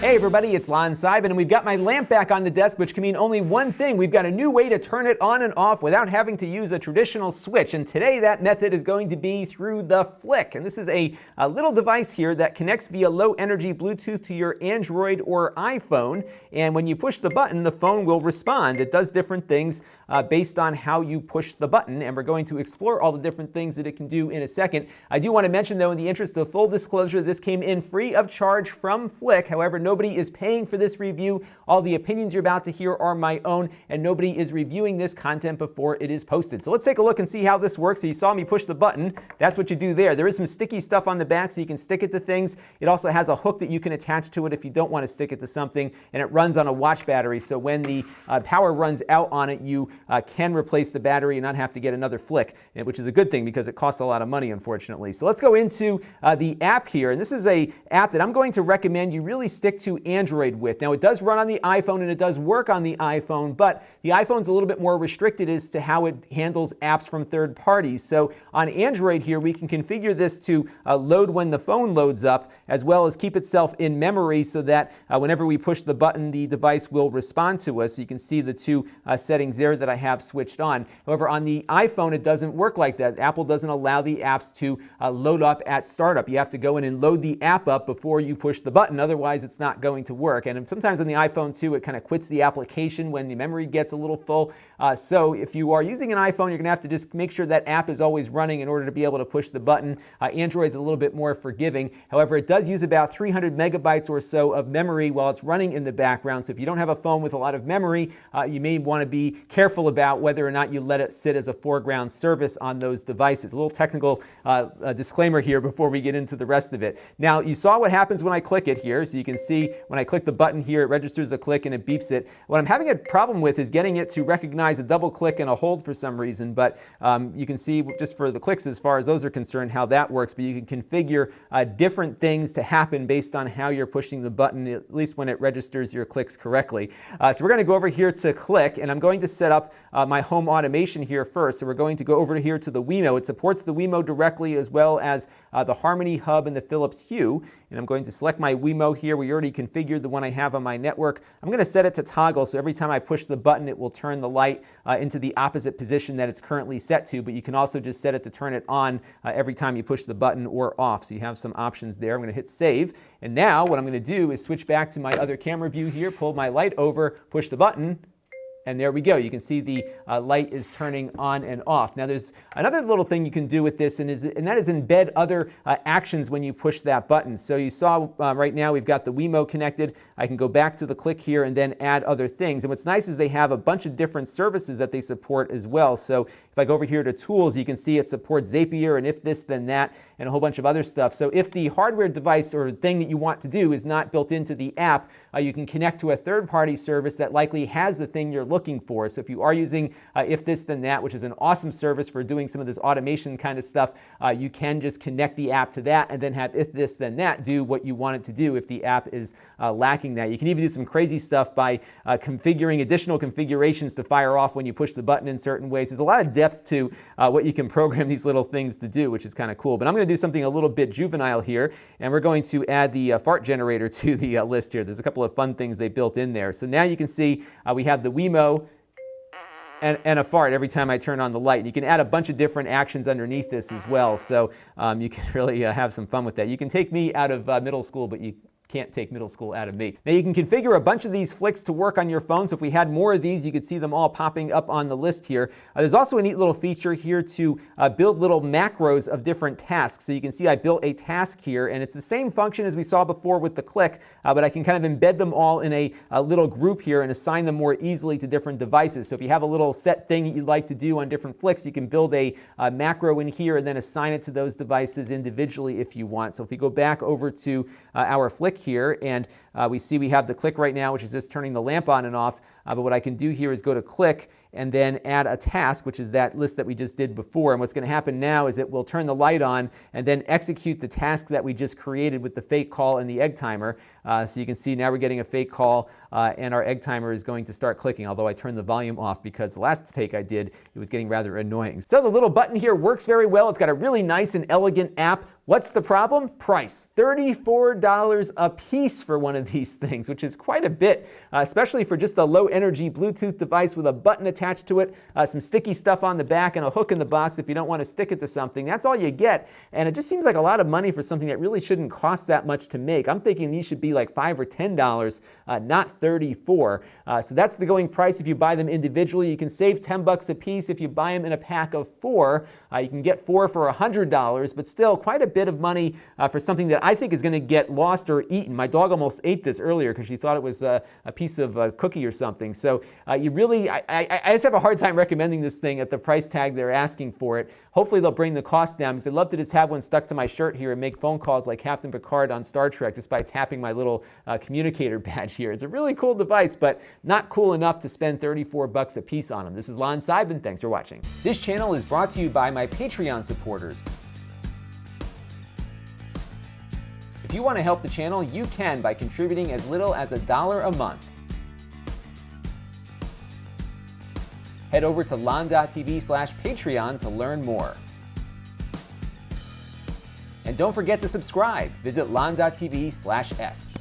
Hey everybody, it's Lon.TV, and we've got my lamp back on the desk, which can mean only one thing. We've got a new way to turn it on and off without having to use a traditional switch. And today that method is going to be through the Flic. And this is a little device here that connects via low energy Bluetooth to your Android or iPhone. And when you push the button, the phone will respond. It does different things based on how you push the button. And we're going to explore all the different things that it can do in a second. I do want to mention, though, in the interest of full disclosure, this came in free of charge from Flic. However, nobody is paying for this review. All the opinions you're about to hear are my own, and nobody is reviewing this content before it is posted. So let's take a look and see how this works. So you saw me push the button. That's what you do there. There is some sticky stuff on the back so you can stick it to things. It also has a hook that you can attach to it if you don't want to stick it to something, and it runs on a watch battery. So when the power runs out on it, you can replace the battery and not have to get another Flic, which is a good thing because it costs a lot of money, unfortunately. So let's go into the app here, and this is a app that I'm going to recommend you really stick to Android with. Now, it does run on the iPhone and it does work on the iPhone, but the iPhone's a little bit more restricted as to how it handles apps from third parties. So on Android here, we can configure this to load when the phone loads up, as well as keep itself in memory so that whenever we push the button, the device will respond to us. So you can see the two settings there that I have switched on. However, on the iPhone, it doesn't work like that. Apple doesn't allow the apps to load up at startup. You have to go in and load the app up before you push the button. Otherwise, it's not going to work. And sometimes on the iPhone too, it kind of quits the application when the memory gets a little full. So if you are using an iPhone, you're going to have to just make sure that app is always running in order to be able to push the button. Android's a little bit more forgiving. However, it does use about 300 megabytes or so of memory while it's running in the background. So if you don't have a phone with a lot of memory, you may want to be careful about whether or not you let it sit as a foreground service on those devices. A little technical disclaimer here before we get into the rest of it. Now, you saw what happens when I click it here. So you can see when I click the button here, it registers a click and it beeps it. What I'm having a problem with is getting it to recognize a double click and a hold for some reason, but you can see just for the clicks as far as those are concerned how that works, but you can configure different things to happen based on how you're pushing the button, at least when it registers your clicks correctly. So we're going to go over here to Click, and I'm going to set up my home automation here first. So we're going to go over here to the Wemo. It supports the Wemo directly as well as the Harmony Hub and the Philips Hue. And I'm going to select my Wemo here. We already configured the one I have on my network. I'm going to set it to toggle, so every time I push the button, it will turn the light into the opposite position that it's currently set to, but you can also just set it to turn it on every time you push the button or off. So you have some options there. I'm going to hit save. And now what I'm going to do is switch back to my other camera view here, pull my light over, push the button, and there we go. You can see the light is turning on and off. Now there's another little thing you can do with this, and that is embed other actions when you push that button. So you saw right now we've got the Wemo connected. I can go back to the Click here and then add other things. And what's nice is they have a bunch of different services that they support as well. So if I go over here to Tools, you can see it supports Zapier and If This Then That and a whole bunch of other stuff. So if the hardware device or thing that you want to do is not built into the app, you can connect to a third-party service that likely has the thing you're looking for. So if you are using If This Then That, which is an awesome service for doing some of this automation kind of stuff, you can just connect the app to that and then have If This Then That do what you want it to do if the app is lacking that. You can even do some crazy stuff by configuring additional configurations to fire off when you push the button in certain ways. There's a lot of depth to what you can program these little things to do, which is kind of cool. But I'm going to do something a little bit juvenile here, and we're going to add the fart generator to the list here. There's a couple of fun things they built in there. So now you can see we have the Wemo and a fart every time I turn on the light. You can add a bunch of different actions underneath this as well. So you can really have some fun with that. You can take me out of middle school, but you can't take middle school out of me. Now you can configure a bunch of these Flics to work on your phone. So if we had more of these, you could see them all popping up on the list here. There's also a neat little feature here to build little macros of different tasks. So you can see I built a task here, and it's the same function as we saw before with the Click, but I can kind of embed them all in a little group here and assign them more easily to different devices. So if you have a little set thing that you'd like to do on different Flics, you can build a macro in here and then assign it to those devices individually if you want. So if we go back over to our Flic here, and we see we have the Click right now, which is just turning the lamp on and off. But what I can do here is go to Click and then add a task, which is that list that we just did before. And what's going to happen now is it will turn the light on and then execute the task that we just created with the fake call and the egg timer. So you can see now we're getting a fake call and our egg timer is going to start clicking, although I turned the volume off because the last take I did, it was getting rather annoying. So the little button here works very well. It's got a really nice and elegant app. What's the problem? Price. $34 a piece for one of of these things, which is quite a bit, especially for just a low-energy Bluetooth device with a button attached to it, some sticky stuff on the back, and a hook in the box if you don't want to stick it to something. That's all you get, and it just seems like a lot of money for something that really shouldn't cost that much to make. I'm thinking these should be like $5 or $10, not $34. So that's the going price if you buy them individually. You can save $10 a piece if you buy them in a pack of 4. You can get 4 for $100, but still quite a bit of money for something that I think is going to get lost or eaten. My dog almost ate this earlier because she thought it was a piece of cookie or something. So I just have a hard time recommending this thing at the price tag they're asking for it. Hopefully they'll bring the cost down, because I'd love to just have one stuck to my shirt here and make phone calls like Captain Picard on Star Trek just by tapping my little communicator badge here. It's a really cool device, but not cool enough to spend $34 a piece on them. This is Lon.TV. Thanks for watching. This channel is brought to you by my Patreon supporters. If you want to help the channel, you can by contributing as little as $1 a month. Head over to Lon.TV/Patreon to learn more. And don't forget to subscribe. Visit Lon.TV/S.